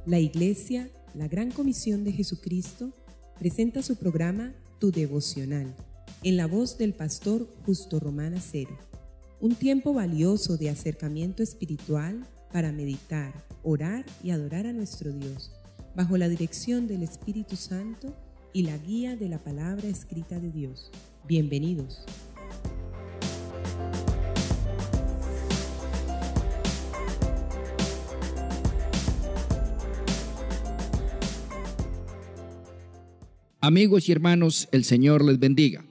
La Iglesia, la Gran Comisión de Jesucristo, presenta su programa Tu Devocional, en la voz del pastor Justo Román Acero. Un tiempo valioso de acercamiento espiritual para meditar, orar y adorar a nuestro Dios, bajo la dirección del Espíritu Santo y la guía de la palabra escrita de Dios. Bienvenidos. Amigos y hermanos, el Señor les bendiga.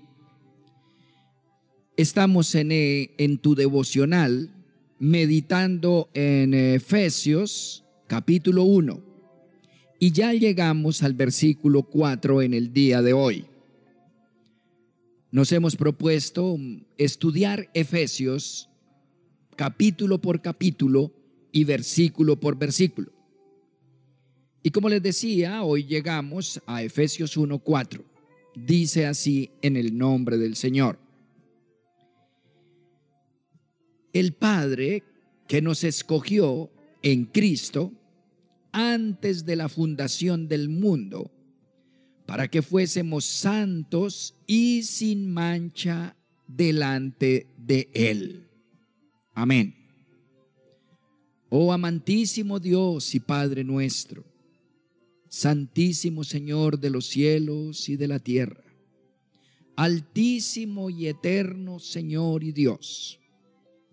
Estamos en tu devocional meditando en Efesios capítulo 1 y ya llegamos al versículo 4 en el día de hoy. Nos hemos propuesto estudiar Efesios capítulo por capítulo y versículo por versículo. Y como les decía, hoy llegamos a Efesios 1:4. Dice así en el nombre del Señor. El Padre que nos escogió en Cristo antes de la fundación del mundo, para que fuésemos santos y sin mancha delante de Él. Amén. Oh amantísimo Dios y Padre nuestro, Santísimo Señor de los cielos y de la tierra, Altísimo y eterno Señor y Dios,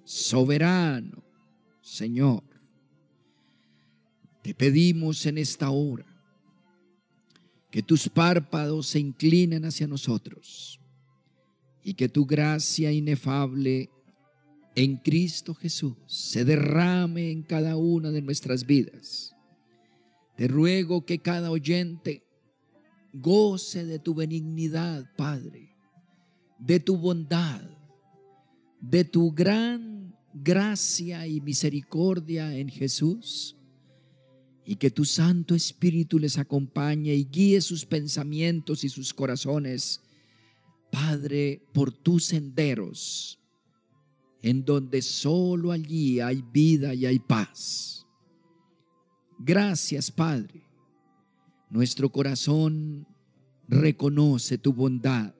soberano Señor, te pedimos en esta hora que tus párpados se inclinen hacia nosotros y que tu gracia inefable en Cristo Jesús se derrame en cada una de nuestras vidas. Te ruego que cada oyente goce de tu benignidad, Padre, de tu bondad, de tu gran gracia y misericordia en Jesús, y que tu Santo Espíritu les acompañe y guíe sus pensamientos y sus corazones, Padre, por tus senderos, en donde solo allí hay vida y hay paz. Gracias, Padre. Nuestro corazón reconoce tu bondad.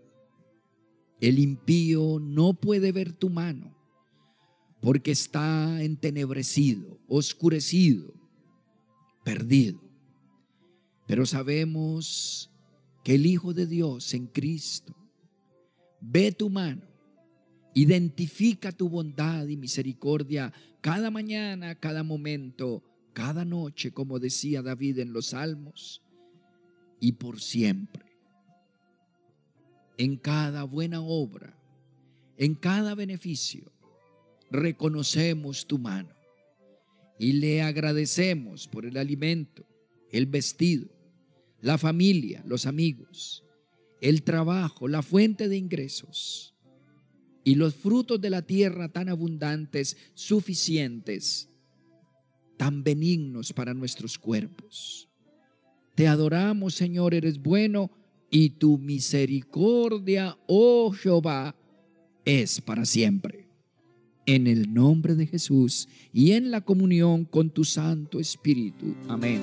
El impío no puede ver tu mano porque está entenebrecido, oscurecido, perdido. Pero sabemos que el Hijo de Dios en Cristo ve tu mano, identifica tu bondad y misericordia cada mañana, cada momento, cada noche, como decía David en los Salmos, y por siempre. En cada buena obra, en cada beneficio, reconocemos tu mano y le agradecemos por el alimento, el vestido, la familia, los amigos, el trabajo, la fuente de ingresos y los frutos de la tierra tan abundantes, suficientes, tan benignos para nuestros cuerpos. Te adoramos, Señor, eres bueno y tu misericordia, oh Jehová, es para siempre. En el nombre de Jesús y en la comunión con tu Santo Espíritu. Amén.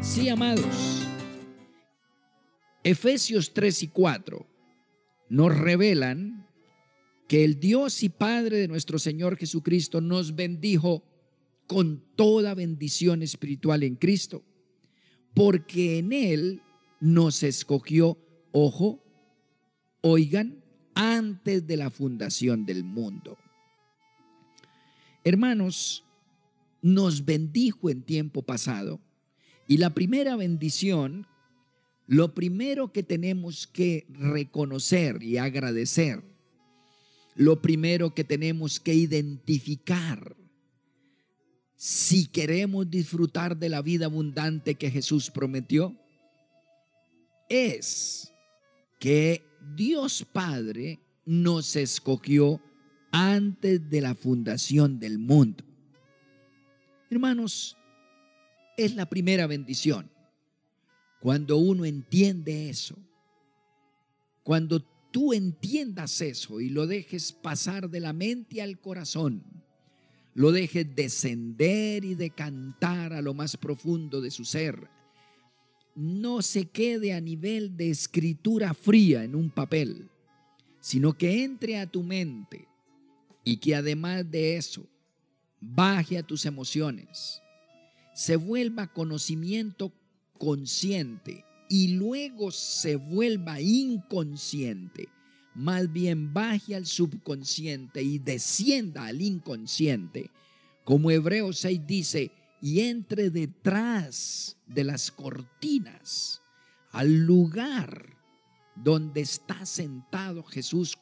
Sí, amados, Efesios 3 y 4 nos revelan que el Dios y Padre de nuestro Señor Jesucristo nos bendijo con toda bendición espiritual en Cristo, porque en Él nos escogió, ojo, oigan, antes de la fundación del mundo. Hermanos, nos bendijo en tiempo pasado. Y la primera bendición, lo primero que tenemos que reconocer y agradecer, lo primero que tenemos que identificar, si queremos disfrutar de la vida abundante que Jesús prometió, es que Dios Padre nos escogió antes de la fundación del mundo. Hermanos, es la primera bendición. Cuando uno entiende eso, cuando tú entiendas eso y lo dejes pasar de la mente al corazón, lo dejes descender y decantar a lo más profundo de su ser, no se quede a nivel de escritura fría en un papel, sino que entre a tu mente y que además de eso baje a tus emociones, se vuelva conocimiento consciente y luego se vuelva inconsciente, más bien baje al subconsciente y descienda al inconsciente, como Hebreos 6 dice, y entre detrás de las cortinas al lugar donde está sentado Jesús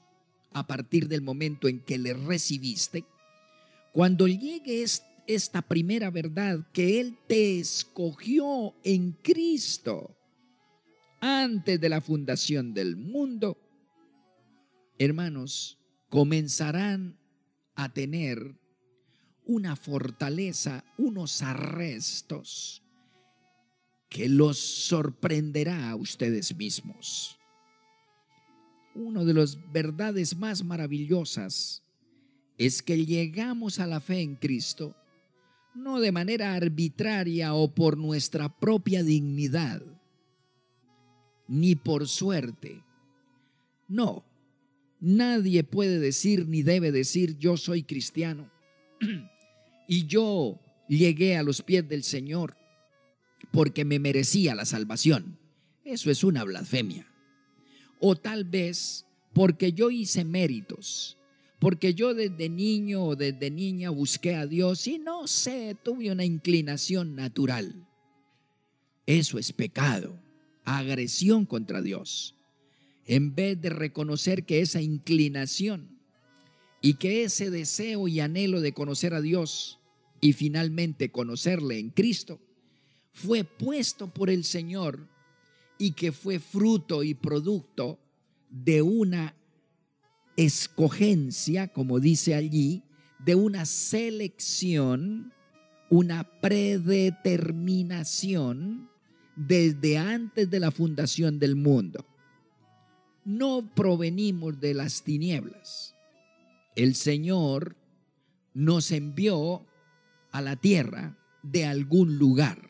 a partir del momento en que le recibiste. Cuando llegue esta primera verdad, que Él te escogió en Cristo antes de la fundación del mundo, hermanos, comenzarán a tener una fortaleza, unos arrestos que los sorprenderá a ustedes mismos. Una de las verdades más maravillosas es que llegamos a la fe en Cristo no de manera arbitraria o por nuestra propia dignidad, ni por suerte. No, nadie puede decir ni debe decir yo soy cristiano y yo llegué a los pies del Señor porque me merecía la salvación. Eso es una blasfemia. O tal vez porque yo hice méritos, porque yo desde niño o desde niña busqué a Dios y no sé, tuve una inclinación natural. Eso es pecado, agresión contra Dios. En vez de reconocer que esa inclinación y que ese deseo y anhelo de conocer a Dios y finalmente conocerle en Cristo fue puesto por el Señor y que fue fruto y producto de una escogencia, como dice allí, de una selección, una predeterminación desde antes de la fundación del mundo. No provenimos de las tinieblas. El Señor nos envió a la tierra de algún lugar.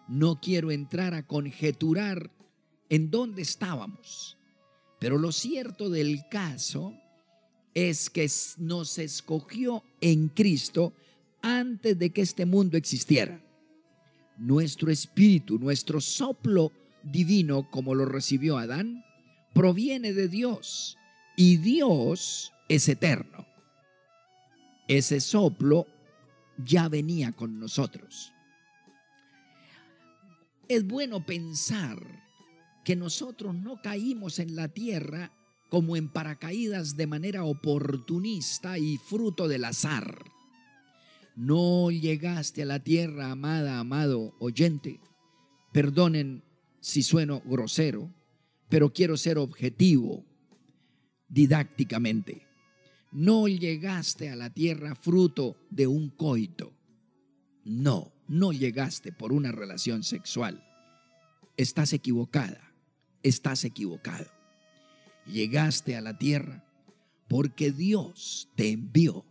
No quiero entrar a conjeturar en dónde estábamos, pero lo cierto del caso es que nos escogió en Cristo antes de que este mundo existiera. Nuestro espíritu, nuestro soplo divino, como lo recibió Adán, proviene de Dios y Dios es eterno. Ese soplo ya venía con nosotros. Es bueno pensar que nosotros no caímos en la tierra como en paracaídas de manera oportunista y fruto del azar. No llegaste a la tierra, amada, amado oyente. Perdonen si sueno grosero, pero quiero ser objetivo didácticamente. No llegaste a la tierra fruto de un coito. No llegaste por una relación sexual. Estás equivocada, estás equivocado. Llegaste a la tierra porque Dios te envió.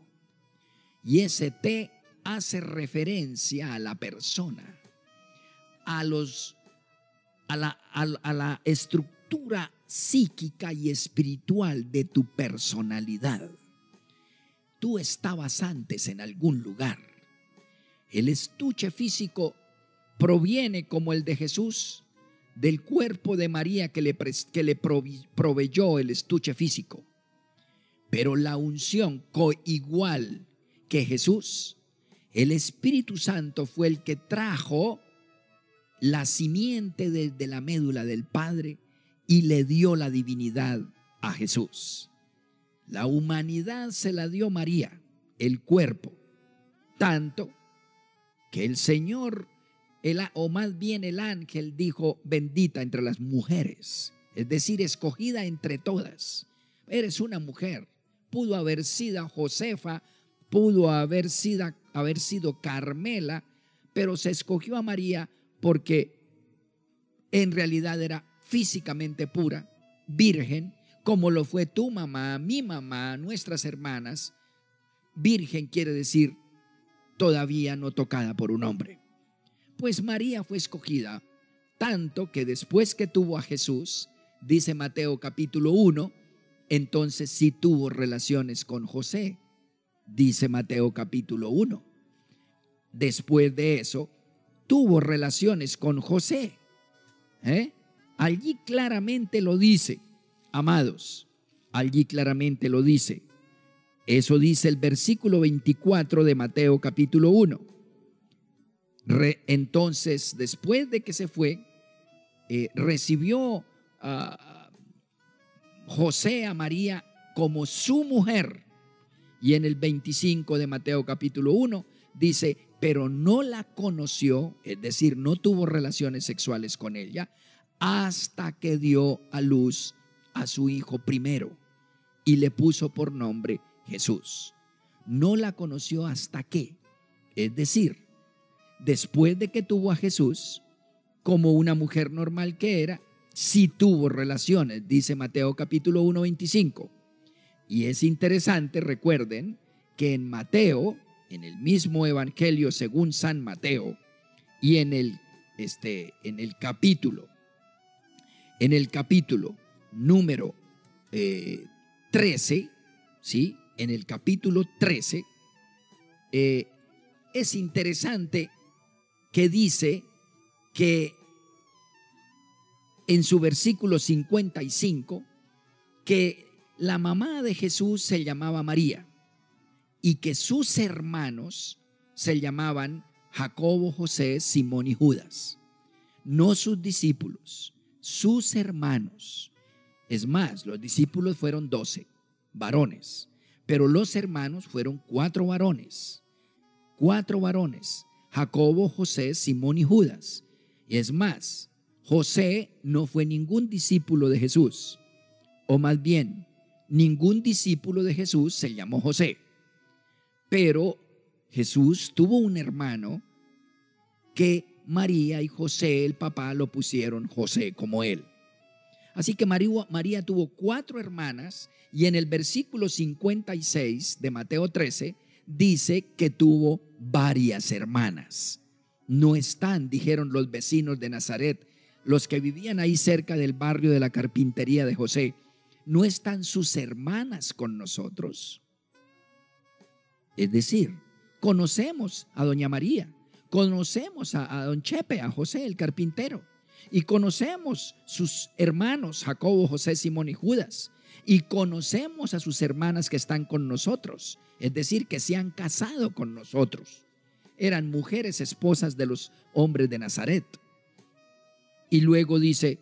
Y ese te hace referencia a la persona, a la estructura psíquica y espiritual de tu personalidad. Tú estabas antes en algún lugar. El estuche físico proviene, como el de Jesús, del cuerpo de María que le proveyó el estuche físico. Pero la unción, igual que Jesús, el Espíritu Santo fue el que trajo la simiente desde la médula del Padre y le dio la divinidad a Jesús. La humanidad se la dio María, el cuerpo, tanto que el Señor, o más bien el ángel, dijo bendita entre las mujeres, es decir, escogida entre todas, eres una mujer. Pudo haber sido Josefa, pudo haber sido Carmela, pero se escogió a María porque en realidad era físicamente pura, virgen, como lo fue tu mamá, mi mamá, nuestras hermanas. Virgen quiere decir todavía no tocada por un hombre. Pues María fue escogida, tanto que después que tuvo a Jesús, dice Mateo capítulo 1, entonces sí tuvo relaciones con José, dice Mateo capítulo 1. Después de eso, tuvo relaciones con José. Allí claramente lo dice, amados, allí claramente lo dice. Eso dice el versículo 24 de Mateo capítulo 1. Entonces, después de que se fue, recibió José a María como su mujer. Y en el 25 de Mateo capítulo 1 dice, pero no la conoció, es decir, no tuvo relaciones sexuales con ella, hasta que dio a luz a su hijo primero y le puso por nombre Jesús. No la conoció hasta que, es decir, después de que tuvo a Jesús, como una mujer normal que era, sí tuvo relaciones, dice Mateo capítulo 1, 25. Y es interesante, recuerden, que en Mateo, en el mismo evangelio según San Mateo, y en el capítulo número 13, ¿sí? En el capítulo 13, es interesante que dice que en su versículo 55, que la mamá de Jesús se llamaba María y que sus hermanos se llamaban Jacobo, José, Simón y Judas. No sus discípulos, sus hermanos. Es más, los discípulos fueron 12 varones, pero los hermanos fueron 4 varones. 4 varones, Jacobo, José, Simón y Judas. Y es más, José no fue ningún discípulo de Jesús, o más bien, ningún discípulo de Jesús se llamó José. Pero Jesús tuvo un hermano que María y José, el papá, lo pusieron José como él. Así que María tuvo 4 hermanas y en el versículo 56 de Mateo 13 dice que tuvo varias hermanas. No están, dijeron los vecinos de Nazaret, los que vivían ahí cerca del barrio de la carpintería de José, ¿no están sus hermanas con nosotros? Es decir, conocemos a doña María, conocemos a don Chepe, a José el carpintero, y conocemos sus hermanos Jacobo, José, Simón y Judas, y conocemos a sus hermanas que están con nosotros, es decir, que se han casado con nosotros. Eran mujeres esposas de los hombres de Nazaret. Y luego dice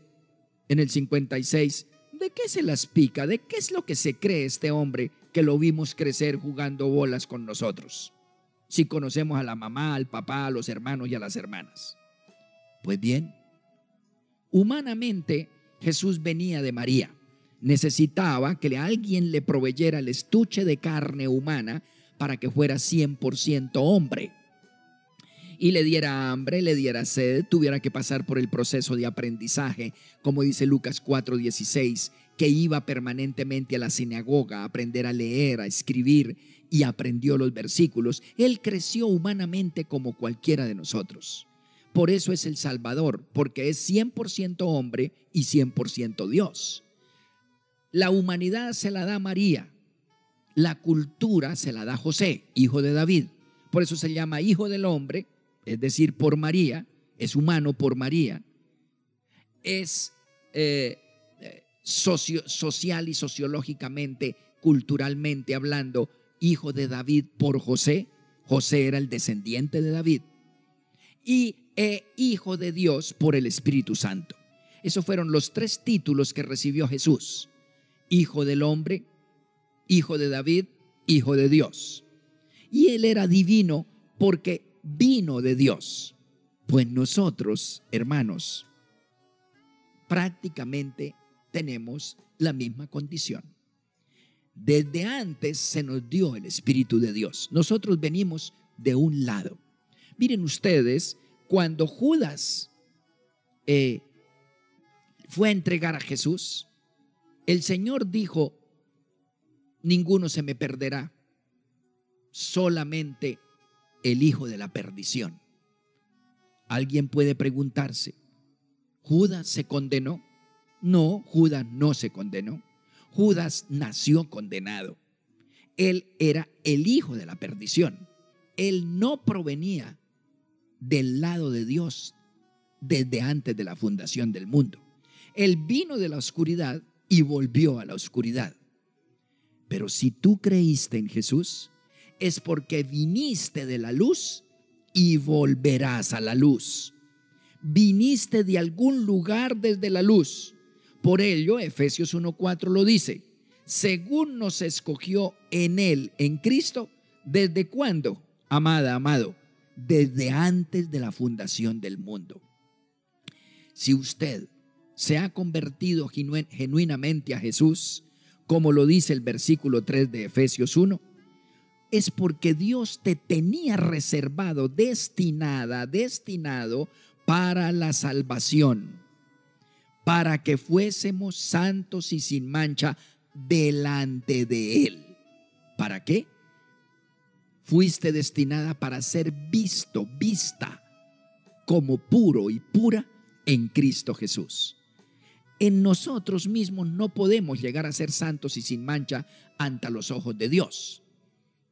en el 56, ¿de qué se las pica? ¿De qué es lo que se cree este hombre que lo vimos crecer jugando bolas con nosotros? Si conocemos a la mamá, al papá, a los hermanos y a las hermanas. Pues bien, humanamente Jesús venía de María. Necesitaba que alguien le proveyera el estuche de carne humana para que fuera 100% hombre. Y le diera hambre, le diera sed, tuviera que pasar por el proceso de aprendizaje, como dice Lucas 4:16, que iba permanentemente a la sinagoga a aprender a leer, a escribir, y aprendió los versículos. Él creció humanamente como cualquiera de nosotros. Por eso es el Salvador, porque es 100% hombre y 100% Dios. La humanidad se la da María, la cultura se la da José, hijo de David. Por eso se llama hijo del hombre, es decir, por María, es humano por María, es social y sociológicamente, culturalmente hablando, hijo de David por José. José era el descendiente de David. Y hijo de Dios por el Espíritu Santo. Esos fueron los 3 títulos que recibió Jesús: hijo del hombre, hijo de David, hijo de Dios. Y él era divino porque vino de Dios. Pues nosotros, hermanos, prácticamente tenemos la misma condición. Desde antes se nos dio el Espíritu de Dios. Nosotros venimos de un lado. Miren ustedes, cuando Judas fue a entregar a Jesús, el Señor dijo: ninguno se me perderá, solamente el hijo de la perdición. Alguien puede preguntarse, ¿Judas se condenó? No, Judas no se condenó. Judas nació condenado. Él era el hijo de la perdición. Él no provenía del lado de Dios desde antes de la fundación del mundo. Él vino de la oscuridad y volvió a la oscuridad. Pero si tú creíste en Jesús, es porque viniste de la luz y volverás a la luz. Viniste de algún lugar desde la luz. Por ello, Efesios 1:4 lo dice: según nos escogió en Él, en Cristo, ¿desde cuándo? Amada, amado, desde antes de la fundación del mundo. Si usted se ha convertido genuinamente a Jesús, como lo dice el versículo 3 de Efesios 1, es porque Dios te tenía reservado, destinado para la salvación, para que fuésemos santos y sin mancha delante de Él. ¿Para qué? Fuiste destinada para ser vista como puro y pura en Cristo Jesús. En nosotros mismos no podemos llegar a ser santos y sin mancha ante los ojos de Dios,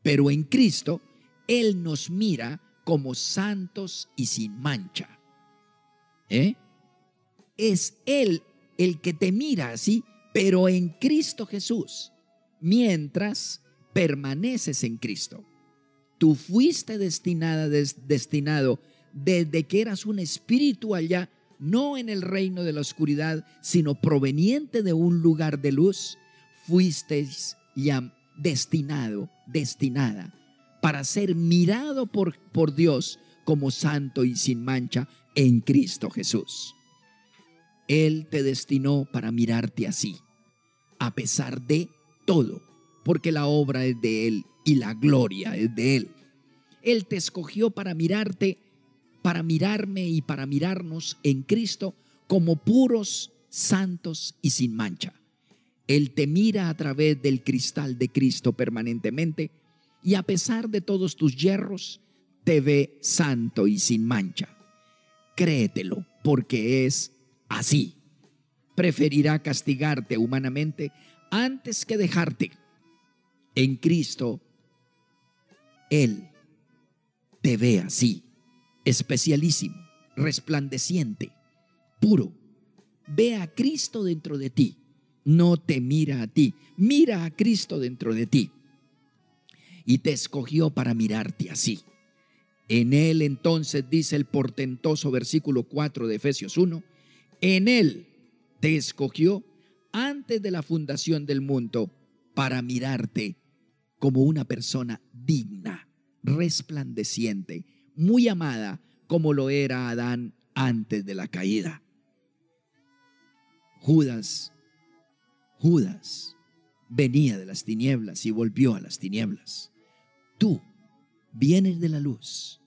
pero en Cristo Él nos mira como santos y sin mancha. Es Él el que te mira así, pero en Cristo Jesús, mientras permaneces en Cristo. Tú fuiste destinado desde que eras un espíritu allá, no en el reino de la oscuridad, sino proveniente de un lugar de luz. Fuisteis ya destinada para ser mirado por Dios como santo y sin mancha en Cristo Jesús. Él te destinó para mirarte así, a pesar de todo, porque la obra es de Él y la gloria es de Él. Él te escogió para mirarte, para mirarme y para mirarnos en Cristo como puros, santos y sin mancha. Él te mira a través del cristal de Cristo permanentemente y a pesar de todos tus yerros, te ve santo y sin mancha. Créetelo, porque es así. Preferirá castigarte humanamente antes que dejarte. En Cristo, Él te ve así, especialísimo, resplandeciente, puro. Ve a Cristo dentro de ti. No te mira a ti, mira a Cristo dentro de ti. Y te escogió para mirarte así. En Él entonces, dice el portentoso versículo 4 de Efesios 1, en Él te escogió antes de la fundación del mundo para mirarte como una persona digna, resplandeciente, muy amada, como lo era Adán antes de la caída. Judas venía de las tinieblas y volvió a las tinieblas. Tú vienes de la luz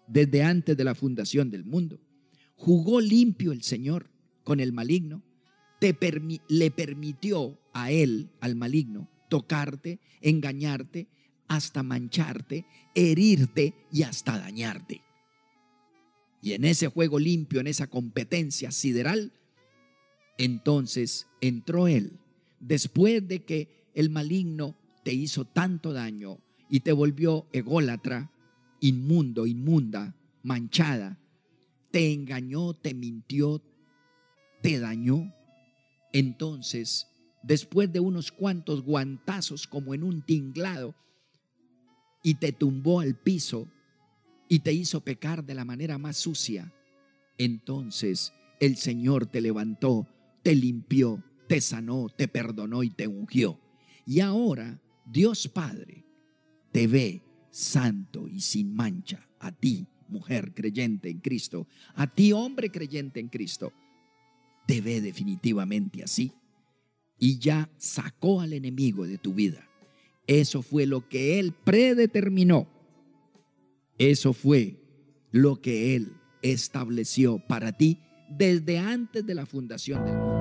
desde antes de la fundación del mundo. Jugó limpio el Señor con el maligno. Le permitió a él, al maligno, tocarte, engañarte, hasta mancharte, herirte y hasta dañarte. Y en ese juego limpio, en esa competencia sideral, entonces entró él. Después de que el maligno te hizo tanto daño y te volvió ególatra, inmundo, inmunda, manchada, te engañó, te mintió, te dañó. Entonces, después de unos cuantos guantazos como en un tinglado, y te tumbó al piso y te hizo pecar de la manera más sucia, entonces el Señor te levantó, te limpió, te sanó, te perdonó y te ungió. Y ahora Dios Padre te ve santo y sin mancha, a ti, mujer creyente en Cristo, a ti, hombre creyente en Cristo, te ve definitivamente así. y ya sacó al enemigo de tu vida. Eso fue lo que Él predeterminó. Eso fue lo que Él estableció para ti desde antes de la fundación del mundo.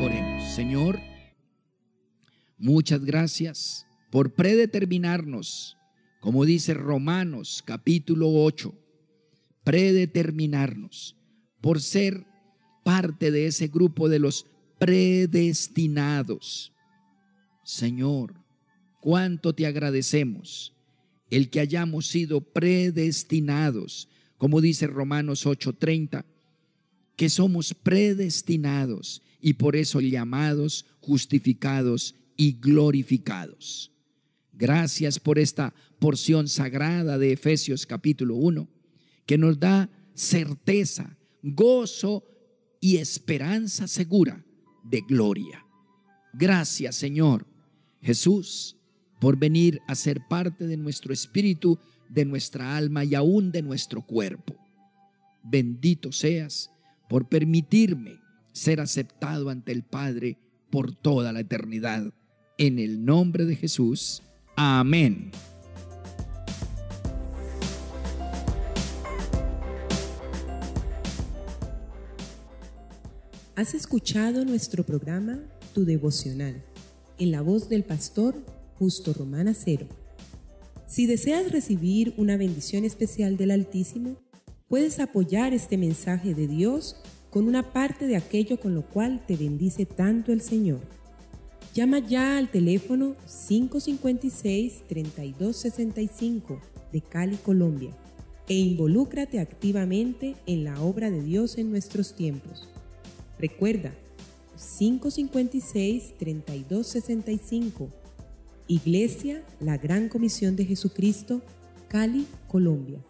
Oremos. Señor, muchas gracias por predeterminarnos, como dice Romanos capítulo 8, predeterminarnos por ser parte de ese grupo de los predestinados. Señor, cuánto te agradecemos el que hayamos sido predestinados, como dice Romanos 8:30, que somos predestinados y por eso llamados, justificados y glorificados. Gracias por esta porción sagrada de Efesios capítulo 1, que nos da certeza, gozo y esperanza segura de gloria. Gracias, Señor Jesús, por venir a ser parte de nuestro espíritu, de nuestra alma y aún de nuestro cuerpo. Bendito seas por permitirme ser aceptado ante el Padre por toda la eternidad. En el nombre de Jesús. Amén. Has escuchado nuestro programa Tu Devocional, en la voz del pastor Justo Román Acero. Si deseas recibir una bendición especial del Altísimo, puedes apoyar este mensaje de Dios con una parte de aquello con lo cual te bendice tanto el Señor. Llama ya al teléfono 556-3265 de Cali, Colombia, e involúcrate activamente en la obra de Dios en nuestros tiempos. Recuerda, 556-3265, Iglesia La Gran Comisión de Jesucristo, Cali, Colombia.